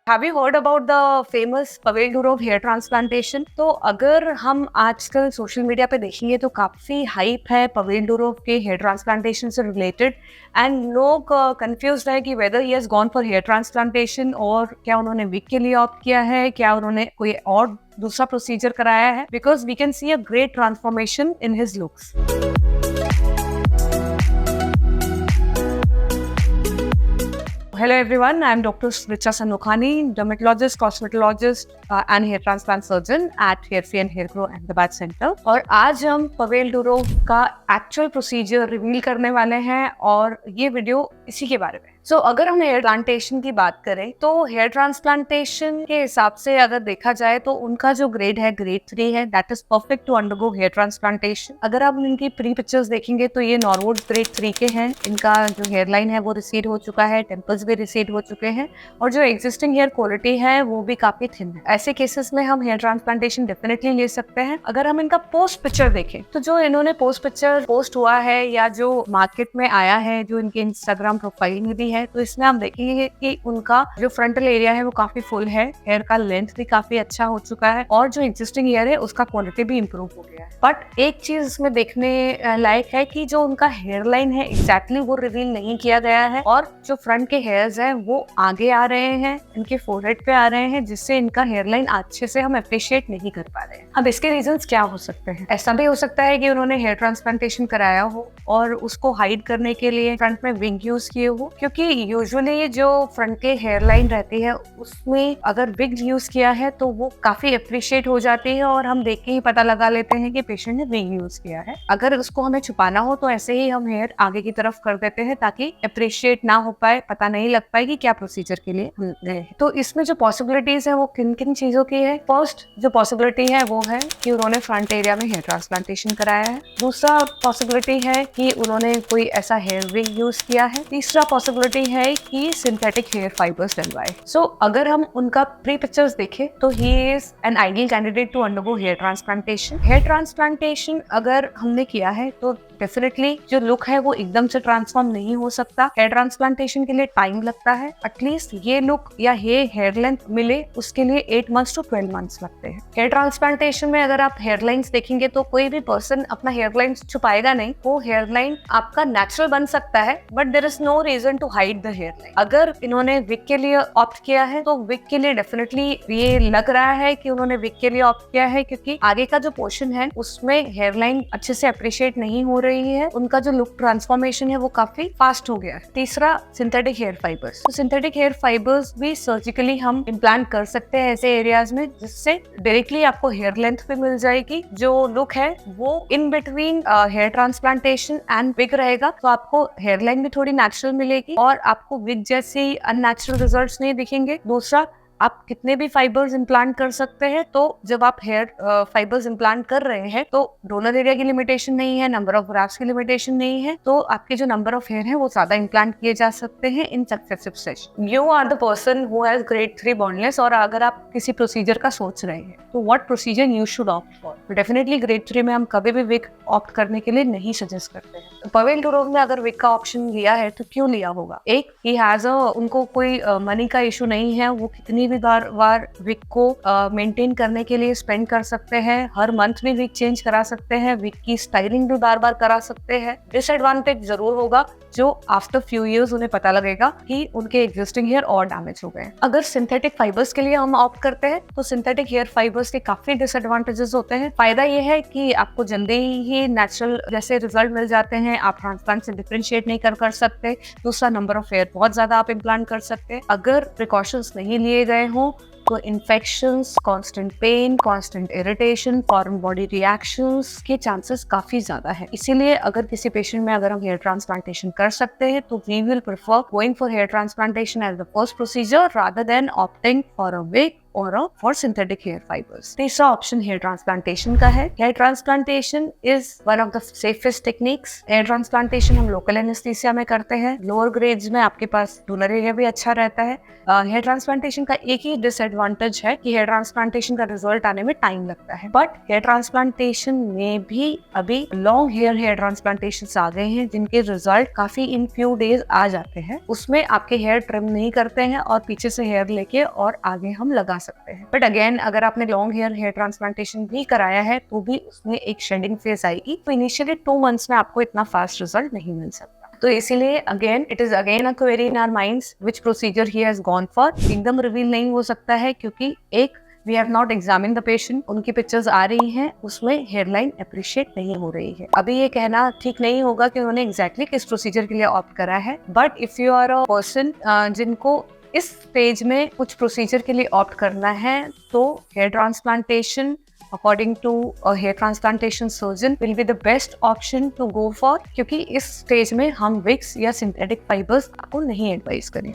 Have you heard about the famous Pavel Durov hair transplantation? तो अगर हम आजकल सोशल मीडिया पे देखेंगे तो काफ़ी हाइप है पवेल डुरोव के हेयर ट्रांसप्लांटेशन से रिलेटेड एंड लोग कंफ्यूज्ड है कि whether he has gone for hair transplantation और क्या उन्होंने विग के लिए ऑप्ट किया है, क्या उन्होंने कोई और दूसरा प्रोसीजर कराया है, because we can see a great transformation in his looks. Hello everyone, I am Dr. Richa Sanokhani, dermatologist, cosmetologist and hair transplant surgeon at Hairfree and Hair Grow Ahmedabad Center. और आज हम Pavel Durov का actual procedure reveal करने वाले हैं और ये video इसी के बारे में. सो अगर हम हेयर ट्रांसप्लांटेशन की बात करें तो हेयर ट्रांसप्लांटेशन के हिसाब से अगर देखा जाए तो उनका जो ग्रेड है ग्रेड 3 है, that is perfect to undergo hair transplantation. अगर आप इनकी प्री पिक्चर्स देखेंगे तो ये नॉर्वुड ग्रेड 3 के हैं. इनका जो हेयर लाइन है वो रिसीड हो चुका है, टेम्पल्स भी रिसीड हो चुके हैं और जो एग्जिस्टिंग हेयर क्वालिटी है वो भी काफी थिन है. ऐसे केसेस में हम हेयर ट्रांसप्लांटेशन डेफिनेटली ले सकते हैं. अगर हम इनका पोस्ट पिक्चर देखें तो जो इन्होंने पोस्ट पिक्चर पोस्ट हुआ है या जो मार्केट में आया है, जो इनके इंस्टाग्राम प्रोफाइल में भी है, तो इसमें हम देखेंगे कि उनका जो फ्रंटल एरिया है वो काफी फुल है, हेयर का लेंथ भी काफी अच्छा हो चुका है और जो एग्जिस्टिंग हेयर है उसका क्वालिटी भी इम्प्रूव हो गया है. बट एक चीज इसमें देखने लायक है कि जो उनका हेयर लाइन है एग्जैक्टली वो रिवील नहीं किया गया है और जो फ्रंट के हेयर्स है वो आगे आ रहे हैं, इनके फोरहेड पे आ रहे हैं, जिससे इनका हेयर लाइन अच्छे से हम अप्रिशिएट नहीं कर पा रहे हैं. अब इसके रीजंस क्या हो सकते हैं? ऐसा भी हो सकता है कि उन्होंने हेयर ट्रांसप्लांटेशन कराया हो और उसको हाइड करने के लिए फ्रंट में विग यूज किए हो, क्योंकि यूजुअली जो फ्रंट के हेयर लाइन रहती है उसमें अगर विग यूज किया है तो वो काफी अप्रिशिएट हो जाती है और हम देख के ही पता लगा लेते हैं कि पेशेंट ने विग यूज किया है. अगर उसको हमें छुपाना हो तो ऐसे ही हम हेयर आगे की तरफ कर देते हैं ताकि अप्रिशिएट ना हो पाए, पता नहीं लग पाए कि क्या प्रोसीजर के लिए गए हैं. तो इसमें जो पॉसिबिलिटीज है वो किन किन चीजों की है? फर्स्ट जो पॉसिबिलिटी है वो है कि उन्होंने फ्रंट एरिया में हेयर ट्रांसप्लांटेशन कराया है. दूसरा पॉसिबिलिटी है कि उन्होंने कोई ऐसा हेयर विग यूज किया है. तीसरा पॉसिबिलिटी है कि सिंथेटिक हेयर फाइबर्स डलवाए. सो अगर हम उनका प्री पिक्चर्स देखें तो he is an ideal candidate to undergo hair transplantation. Hair transplantation अगर हमने किया है तो डेफिनेटली जो लुक है वो एकदम से ट्रांसफॉर्म नहीं हो सकता. हेयर ट्रांसप्लांटेशन के लिए टाइम लगता है. एटलीस्ट ये लुक या ये हेयर लेंथ मिले उसके लिए 8 months to 12 months लगते हैं. हेयर ट्रांसप्लांटेशन में अगर आप हेयर लाइन्स देखेंगे तो कोई भी पर्सन अपना हेयर लाइन छुपाएगा नहीं. वो हेयर लाइन आपका नेचुरल बन सकता है but there is no reason to hide the hair line. अगर इन्होंने विग के लिए ऑप्ट किया है तो विग के लिए डेफिनेटली ये लग रहा है कि उन्होंने विग के लिए ऑप्ट किया है क्योंकि आगे का जो पोर्शन है उसमें हेयर लाइन अच्छे से अप्रिशिएट नहीं हो रही है. उनका जो लुक ट्रांसफॉर्मेशन है वो काफी फास्ट हो गया है. तीसरा सिंथेटिक हेयर फाइबर्स. तो सिंथेटिक हेयर फाइबर्स भी सर्जिकली हम इम्प्लांट कर सकते हैं ऐसे एरियाज में जिससे डायरेक्टली आपको हेयर लेंथ भी मिल जाएगी. जो लुक है वो in between hair transplantation and wig रहेगा तो आपको हेयर लाइन भी थोड़ी नेचुरल मिलेगी और आपको विग जैसे अननेचुरल रिजल्ट्स नहीं दिखेंगे. दूसरा आप कितने भी फाइबर्स इम्प्लांट कर सकते हैं. तो जब आप हेयर फाइबर्स इम्प्लांट कर रहे हैं तो डोनर एरिया की लिमिटेशन नहीं है, नंबर ऑफ ग्राफ्ट्स की लिमिटेशन नहीं है, तो आपके जो नंबर ऑफ हेयर है वो ज्यादा इम्प्लांट किए जा सकते हैं in successive session. You are the person who has grade 3 baldness और अगर आप किसी प्रोसीजर का सोच रहे हैं तो what procedure you should opt for. Definitely grade 3 में हम कभी भी विग ऑप्ट करने के लिए नहीं सजेस्ट करते हैं. पवेल डुरोव ने अगर विग का ऑप्शन लिया है तो क्यों लिया होगा? एक, ही हैज उनको कोई मनी का इशू नहीं है. वो कितनी भी बार विग को मेंटेन करने के लिए स्पेंड कर सकते हैं. हर मंथ भी विग चेंज करा सकते हैं. विग की स्टाइलिंग भी बार बार करा सकते हैं. डिसएडवांटेज जरूर होगा जो आफ्टर फ्यू इयर्स उन्हें पता लगेगा कि उनके एग्जिस्टिंग हेयर और डैमेज हो गए. अगर सिंथेटिक फाइबर्स के लिए हम ऑप्ट करते हैं तो सिंथेटिक हेयर फाइबर्स के काफी डिसएडवांटेजेस होते हैं. फायदा ये है कि आपको जल्दी ही नेचुरल जैसे रिजल्ट मिल जाते हैं. आप ट्रांसप्लांट से डिफरेंशिएट नहीं कर सकते. दूसरा, नंबर ऑफ हेयर बहुत ज्यादा आप इम्प्लांट कर सकते हैं. अगर प्रिकॉशंस नहीं लिए गए हों तो infections, constant pain, constant irritation, foreign body reactions के चांसेस काफी ज्यादा है. इसीलिए अगर किसी पेशेंट में अगर हम हेयर ट्रांसप्लांटेशन कर सकते हैं तो we will prefer going for hair transplantation as the first procedure rather than opting for a wig or for synthetic hair fibers. तीसरा ऑप्शन हेयर ट्रांसप्लांटेशन का है. Hair transplantation is one of the safest techniques. Hair transplantation हम local anaesthesia में करते हैं. Lower grades में आपके पास donor area भी अच्छा रहता है. हेयर ट्रांसप्लांटेशन का एक ही डिसएडवांटेज है कि हेयर ट्रांसप्लांटेशन का रिजल्ट आने में टाइम लगता है. बट हेयर ट्रांसप्लांटेशन में भी अभी लॉन्ग हेयर ट्रांसप्लांटेशन आ गए हैं जिनके रिजल्ट काफी इन फ्यू डेज आ जाते हैं. उसमें आपके हेयर ट्रिम नहीं करते हैं और पीछे से हेयर लेके और आगे हम लगा सकते हैं. बट अगेन अगर आपने लॉन्ग हेयर ट्रांसप्लांटेशन भी कराया है तो भी उसमें एक शेडिंग फेज आएगी. तो इनिशियली 2 मंथ्स में आपको इतना फास्ट रिजल्ट नहीं मिल सकता. तो इसीलिए again it is again a query in our minds which procedure he has gone for. एकदम रिवील नहीं हो सकता है क्योंकि एक we have not examine the patient. उनकी पिक्चर्स आ रही हैं, उसमें हेयरलाइन अप्रिशिएट नहीं हो रही है. अभी ये कहना ठीक नहीं होगा कि उन्होंने एग्जैक्टली किस प्रोसीजर के लिए ऑप्ट करा है. But if you are a person जिनको इस स्टेज में कुछ प्रोसीजर के लिए ऑप्ट करना है तो hair transplantation according to a hair transplantation surgeon will be the best option to go for, क्योंकि इस स्टेज में हम विक्स या सिंथेटिक फाइबर्स आपको नहीं एडवाइस करें.